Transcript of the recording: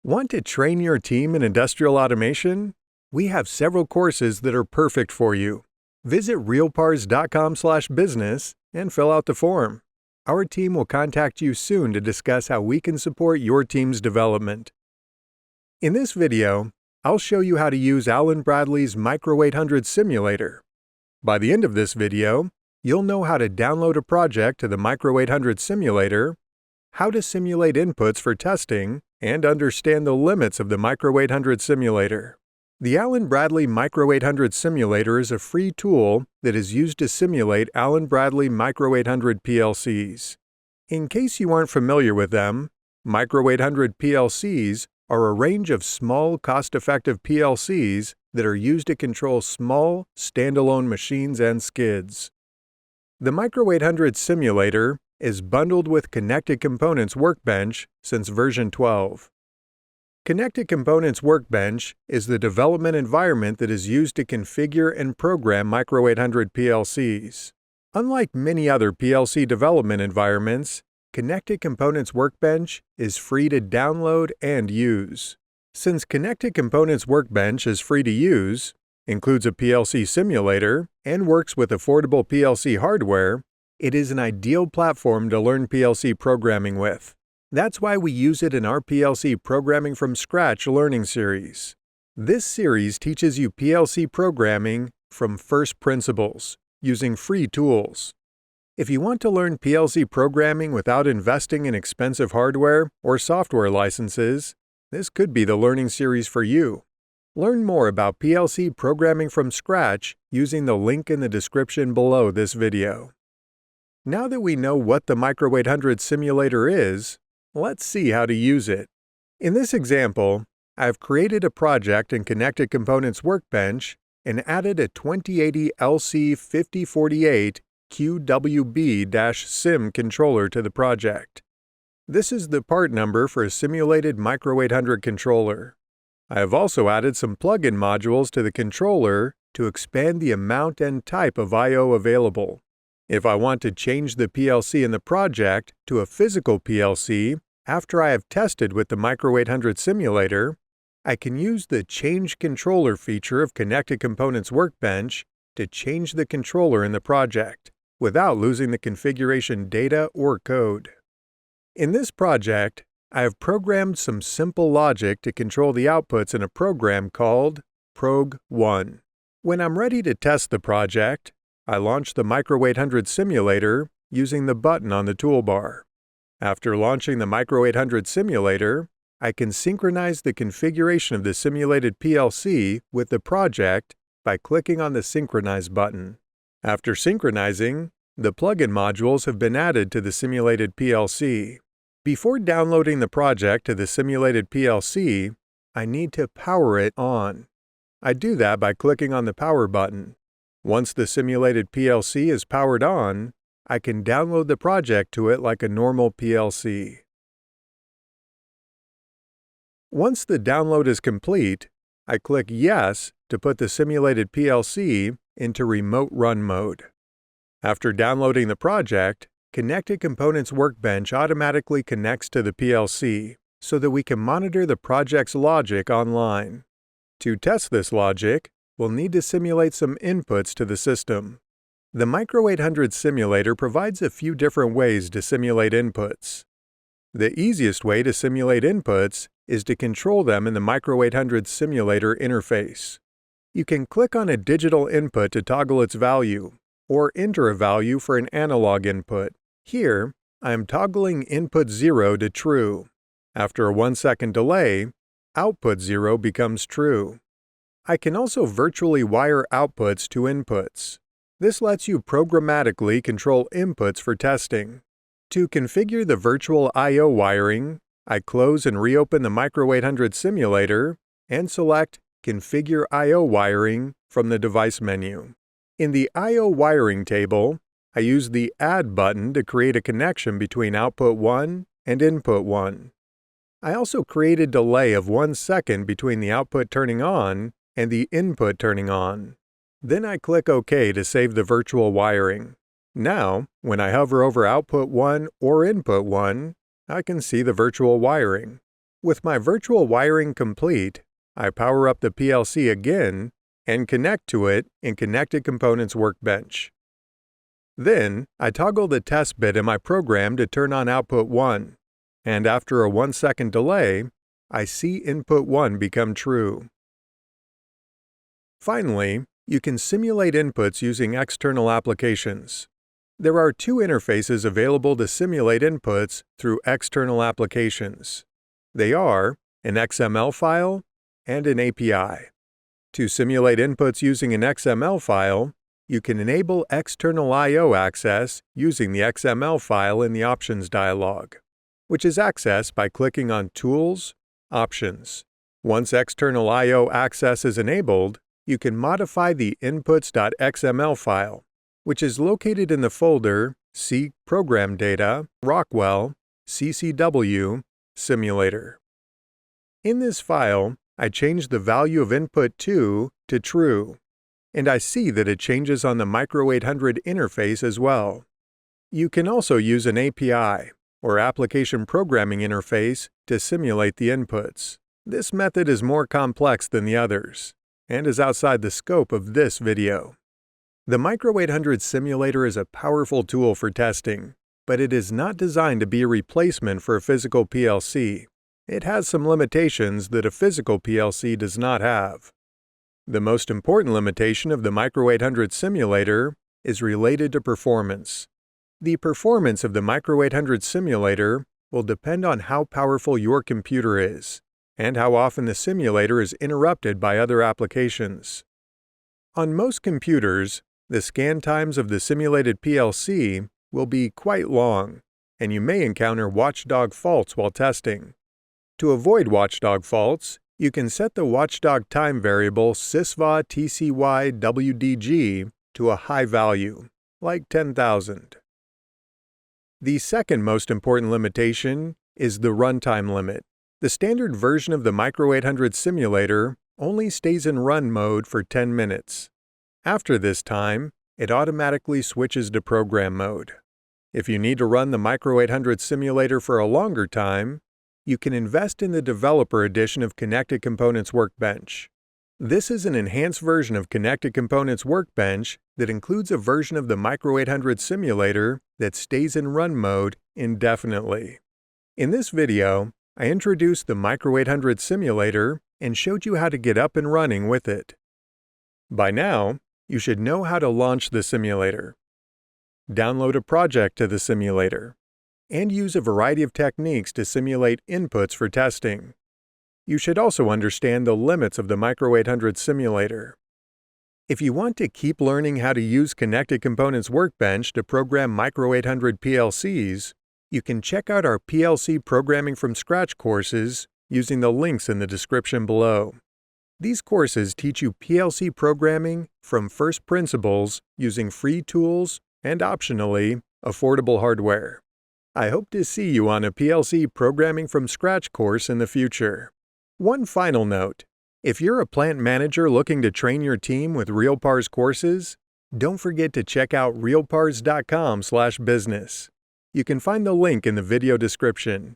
Want to train your team in industrial automation? We have several courses that are perfect for you. Visit realpars.com/business and fill out the form. Our team will contact you soon to discuss how we can support your team's development. In this video, I'll show you how to use Allen Bradley's Micro800 Simulator. By the end of this video, you'll know how to download a project to the Micro800 Simulator, how to simulate inputs for testing, and understand the limits of the Micro800 Simulator. The Allen Bradley Micro800 Simulator is a free tool that is used to simulate Allen Bradley Micro800 PLCs. In case you aren't familiar with them, Micro800 PLCs are a range of small, cost-effective PLCs that are used to control small, standalone machines and skids. The Micro800 Simulator is bundled with Connected Components Workbench since version 12. Connected Components Workbench is the development environment that is used to configure and program Micro800 PLCs. Unlike many other PLC development environments, Connected Components Workbench is free to download and use. Since Connected Components Workbench is free to use, includes a PLC simulator, and works with affordable PLC hardware, it is an ideal platform to learn PLC programming with. That's why we use it in our PLC Programming from Scratch learning series. This series teaches you PLC programming from first principles, using free tools. If you want to learn PLC programming without investing in expensive hardware or software licenses, this could be the learning series for you. Learn more about PLC programming from scratch using the link in the description below this video. Now that we know what the Micro800 Simulator is, let's see how to use it. In this example, I've created a project in Connected Components Workbench and added a 2080 LC5048 QWB-SIM controller to the project. This is the part number for a simulated Micro800 controller. I have also added some plug-in modules to the controller to expand the amount and type of I/O available. If I want to change the PLC in the project to a physical PLC after I have tested with the Micro800 Simulator, I can use the Change Controller feature of Connected Components Workbench to change the controller in the project, without losing the configuration data or code. In this project, I have programmed some simple logic to control the outputs in a program called Prog1. When I'm ready to test the project, I launch the Micro800 Simulator using the button on the toolbar. After launching the Micro800 Simulator, I can synchronize the configuration of the simulated PLC with the project by clicking on the Synchronize button. After synchronizing, the plugin modules have been added to the simulated PLC. Before downloading the project to the simulated PLC, I need to power it on. I do that by clicking on the Power button. Once the simulated PLC is powered on, I can download the project to it like a normal PLC. Once the download is complete, I click Yes to put the simulated PLC into Remote Run mode. After downloading the project, Connected Components Workbench automatically connects to the PLC so that we can monitor the project's logic online. To test this logic, we'll need to simulate some inputs to the system. The Micro800 Simulator provides a few different ways to simulate inputs. The easiest way to simulate inputs is to control them in the Micro800 Simulator interface. You can click on a digital input to toggle its value, or enter a value for an analog input. Here, I am toggling input 0 to true. After a 1-second delay, output 0 becomes true. I can also virtually wire outputs to inputs. This lets you programmatically control inputs for testing. To configure the virtual I/O wiring, I close and reopen the Micro800 Simulator and select Configure I/O wiring from the device menu. In the I/O wiring table, I use the Add button to create a connection between output 1 and input 1. I also create a delay of 1 second between the output turning on and the input turning on. Then I click OK to save the virtual wiring. Now, when I hover over output 1 or input 1, I can see the virtual wiring. With my virtual wiring complete, I power up the PLC again and connect to it in Connected Components Workbench. Then, I toggle the test bit in my program to turn on output 1, and after a 1-second delay, I see input 1 become true. Finally, you can simulate inputs using external applications. There are two interfaces available to simulate inputs through external applications. They are an XML file and an API. To simulate inputs using an XML file, you can enable external I/O access using the XML file in the Options dialog, which is accessed by clicking on Tools, Options. Once external I/O access is enabled, you can modify the inputs.xml file, which is located in the folder C Program Data, Rockwell, CCW, Simulator. In this file, I change the value of input 2 to true, and I see that it changes on the Micro800 interface as well. You can also use an API, or Application Programming Interface, to simulate the inputs. This method is more complex than the others, and is outside the scope of this video. The Micro800 Simulator is a powerful tool for testing, but it is not designed to be a replacement for a physical PLC. It has some limitations that a physical PLC does not have. The most important limitation of the Micro800 Simulator is related to performance. The performance of the Micro800 Simulator will depend on how powerful your computer is, and how often the simulator is interrupted by other applications. On most computers, the scan times of the simulated PLC will be quite long, and you may encounter watchdog faults while testing. To avoid watchdog faults, you can set the watchdog time variable sysva_tcy_wdg to a high value, like 10,000. The second most important limitation is the runtime limit. The standard version of the Micro800 Simulator only stays in run mode for 10 minutes. After this time, it automatically switches to program mode. If you need to run the Micro800 Simulator for a longer time, you can invest in the Developer Edition of Connected Components Workbench. This is an enhanced version of Connected Components Workbench that includes a version of the Micro800 Simulator that stays in run mode indefinitely. In this video, I introduced the Micro800 Simulator and showed you how to get up and running with it. By now, you should know how to launch the simulator, download a project to the simulator, and use a variety of techniques to simulate inputs for testing. You should also understand the limits of the Micro800 Simulator. If you want to keep learning how to use Connected Components Workbench to program Micro800 PLCs, you can check out our PLC Programming from Scratch courses using the links in the description below. These courses teach you PLC programming from first principles using free tools and, optionally, affordable hardware. I hope to see you on a PLC Programming from Scratch course in the future. One final note: if you're a plant manager looking to train your team with RealPARS courses, don't forget to check out realpars.com/business. You can find the link in the video description.